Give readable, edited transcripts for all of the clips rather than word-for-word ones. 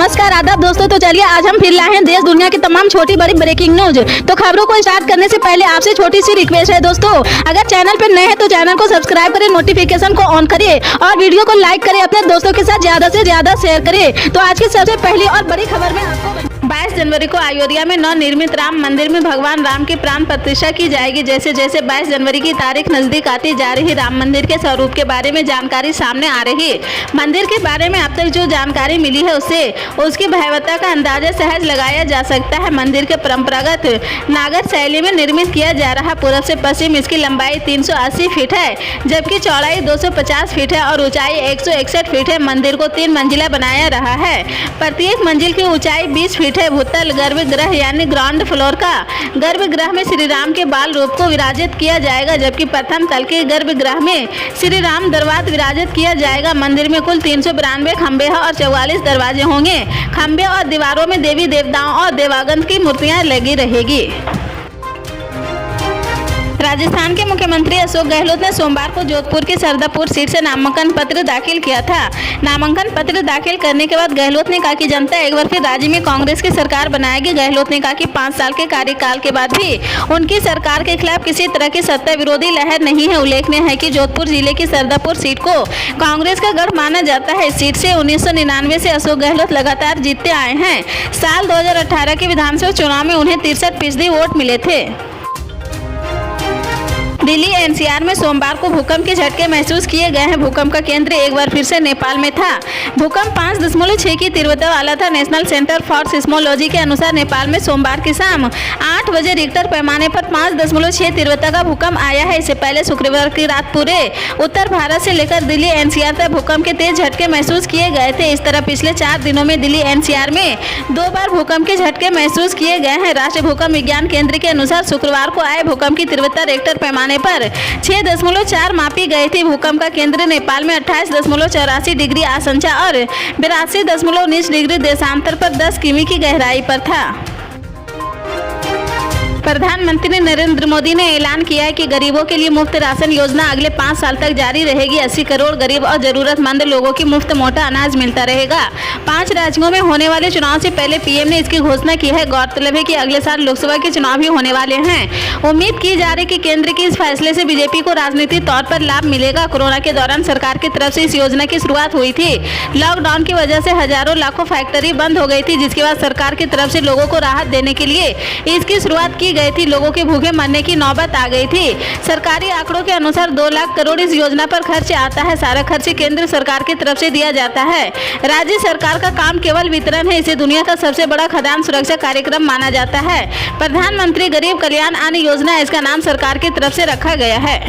नमस्कार आदाब दोस्तों। तो चलिए आज हम फिर लाए हैं देश दुनिया की तमाम छोटी बड़ी ब्रेकिंग न्यूज। तो खबरों को स्टार्ट करने से पहले आपसे छोटी सी रिक्वेस्ट है दोस्तों, अगर चैनल पर नए हैं तो चैनल को सब्सक्राइब करें, नोटिफिकेशन को ऑन करिए और वीडियो को लाइक करें, अपने दोस्तों के साथ ज्यादा से ज्यादा शेयर करें। तो आज की सबसे पहली और बड़ी खबर में आपको 22 जनवरी को अयोध्या में नवनिर्मित राम मंदिर में भगवान राम की प्राण प्रतिष्ठा की जाएगी। जैसे जैसे 22 जनवरी की तारीख नजदीक आती जा रही, राम मंदिर के स्वरूप के बारे में जानकारी सामने आ रही है। मंदिर के बारे में अब तक जो जानकारी मिली है उससे उसकी भयावहता का अंदाजा सहज लगाया जा सकता है। मंदिर के परंपरागत नागर शैली में निर्मित किया जा रहा पूर्व से पश्चिम, इसकी लंबाई 380 फीट है जबकि चौड़ाई 250 फीट है और ऊंचाई 161 फीट है। मंदिर को 3 मंजिला बनाया रहा है। प्रत्येक मंजिल की ऊंचाई 20 फीट है। भूतल गर्भगृह यानी ग्राउंड फ्लोर का गर्भगृह में श्री राम के बाल रूप को विराजित किया जाएगा, जबकि प्रथम तल के गर्भगृह में श्री राम दरवाजा विराजित किया जाएगा। मंदिर में कुल 392 खंबे हैं और 44 दरवाजे होंगे। खंबे और दीवारों में देवी देवताओं और देवागंत की मूर्तियां लगी रहेगी। राजस्थान के मुख्यमंत्री अशोक गहलोत ने सोमवार को जोधपुर की सरदापुर सीट से नामांकन पत्र दाखिल किया था। नामांकन पत्र दाखिल करने के बाद गहलोत ने कहा कि जनता एक बार फिर राज्य में कांग्रेस की सरकार बनाएगी। गहलोत ने कहा कि 5 साल के कार्यकाल के बाद भी उनकी सरकार के खिलाफ किसी तरह की सत्ता विरोधी लहर नहीं है। उल्लेखनीय है कि जोधपुर जिले की सरदापुर सीट को कांग्रेस का गढ़ माना जाता है। इस सीट से 1999 से अशोक गहलोत लगातार जीतते आए हैं। साल 2018 के विधानसभा चुनाव में उन्हें 63% वोट मिले थे। दिल्ली एनसीआर में सोमवार को भूकंप के झटके महसूस किए गए हैं। भूकंप का केंद्र एक बार फिर से नेपाल में था। भूकंप 5.6 की तीव्रता वाला था। नेशनल सेंटर फॉर सिस्मोलॉजी के अनुसार नेपाल में सोमवार की शाम 8 बजे रिक्टर पैमाने पर 5.6 तीव्रता का भूकंप आया है। इससे पहले शुक्रवार की रात पूरे उत्तर भारत से लेकर दिल्ली एनसीआर तक भूकंप के तेज झटके महसूस किए गए थे। इस तरह पिछले 4 दिनों में दिल्ली एनसीआर में 2 बार भूकंप के झटके महसूस किए गए हैं। राष्ट्रीय भूकंप विज्ञान केंद्र के अनुसार शुक्रवार को आए भूकंप की तीव्रता रिक्टर पैमाने पर 6.4 मापी गई थी। भूकंप का केंद्र नेपाल में 28.84 डिग्री आशंचा और 82.19 डिग्री देशांतर पर 10 किमी की गहराई पर था। प्रधानमंत्री नरेंद्र मोदी ने ऐलान किया है कि गरीबों के लिए मुफ्त राशन योजना अगले 5 साल तक जारी रहेगी। 80 करोड़ गरीब और जरूरतमंद लोगों की मुफ्त मोटा अनाज मिलता रहेगा। 5 राज्यों में होने वाले चुनाव से पहले पीएम ने इसकी घोषणा की है। गौरतलब है कि अगले साल लोकसभा के चुनाव भी होने वाले हैं। उम्मीद की जा रही है कि केंद्र के इस फैसले से बीजेपी को राजनीतिक तौर पर लाभ मिलेगा। कोरोना के दौरान सरकार की तरफ से इस योजना की शुरुआत हुई थी। लॉकडाउन की वजह से हजारों लाखों फैक्ट्री बंद हो गई थी, जिसके बाद सरकार की तरफ से लोगों को राहत देने के लिए इसकी शुरुआत की गई थी। लोगों के भूखे मरने की नौबत आ गई थी। सरकारी आंकड़ों के अनुसार 2 लाख करोड़ इस योजना पर खर्च आता है। सारा खर्च केंद्र सरकार की तरफ से दिया जाता है। राज्य सरकार का काम केवल वितरण है। इसे दुनिया का सबसे बड़ा खाद्यान्न सुरक्षा कार्यक्रम माना जाता है। प्रधानमंत्री गरीब कल्याण अन्न योजना, इसका नाम सरकार की तरफ से रखा गया है।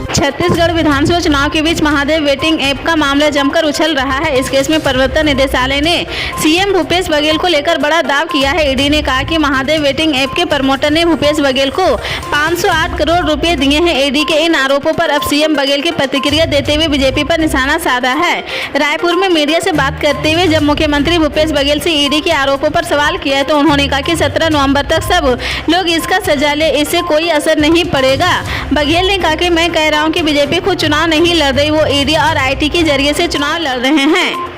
छत्तीसगढ़ विधानसभा चुनाव के बीच महादेव वेटिंग ऐप का मामला जमकर उछल रहा है। इस केस में प्रवर्तन निदेशालय ने सीएम भूपेश बघेल को लेकर बड़ा दाव किया है। ईडी ने कहा कि महादेव वेटिंग ऐप के प्रमोटर ने भूपेश बघेल को 508 करोड़ रुपए दिए हैं। ईडी के इन आरोपों पर अब सीएम बघेल की प्रतिक्रिया देते हुए बीजेपी पर निशाना साधा है। रायपुर में मीडिया से बात करते हुए जब मुख्यमंत्री भूपेश बघेल से ईडी के आरोपों पर सवाल किया तो उन्होंने कहा कि 17 नवम्बर तक सब लोग इसका सजा ले, इससे कोई असर नहीं पड़ेगा। बघेल ने कहा कि मैं कह रहा हूं कि बीजेपी खुद चुनाव नहीं लड़ रही, वो ईडी और आईटी के जरिए से चुनाव लड़ रहे हैं।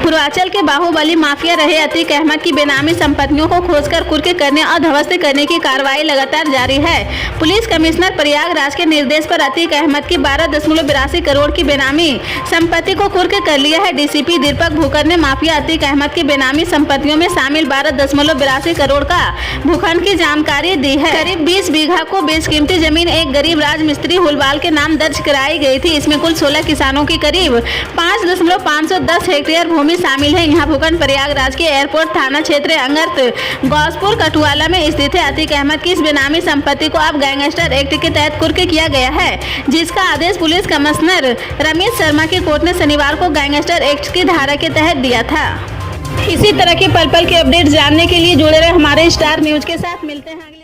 पूर्वांचल के बाहुबली माफिया रहे अतीक अहमद की बेनामी संपत्तियों को खोजकर कुर्क करने और ध्वस्त करने की कार्रवाई लगातार जारी है। पुलिस कमिश्नर प्रयागराज के निर्देश पर अतीक अहमद की 12.82 करोड़ की बेनामी संपत्ति को कुर्क कर लिया है। डीसीपी दीपक भूकर ने माफिया अतीक अहमद की बेनामी संपत्तियों में शामिल 12.82 करोड़ का भूखंड की जानकारी दी है। करीब 20 बीघा को बेशकीमती जमीन एक गरीब राजमिस्त्री हुलवाल के नाम दर्ज कराई गई थी। इसमें कुल 16 किसानों की करीब 5.510 हेक्टेयर भूमि शामिल है। यहाँ भूखंड प्रयागराज के एयरपोर्ट थाना क्षेत्र अंतर्गत गौसपुर कठुआला में स्थित है। अतीक अहमद की इस बेनामी संपत्ति को अब गैंगस्टर एक्ट के तहत कुर्क किया गया है, जिसका आदेश पुलिस कमिश्नर रमेश शर्मा की कोर्ट ने शनिवार को गैंगस्टर एक्ट की धारा के तहत दिया था। इसी तरह के पल पल के अपडेट जानने के लिए जुड़े रहे हमारे स्टार न्यूज के साथ। मिलते हैं अगले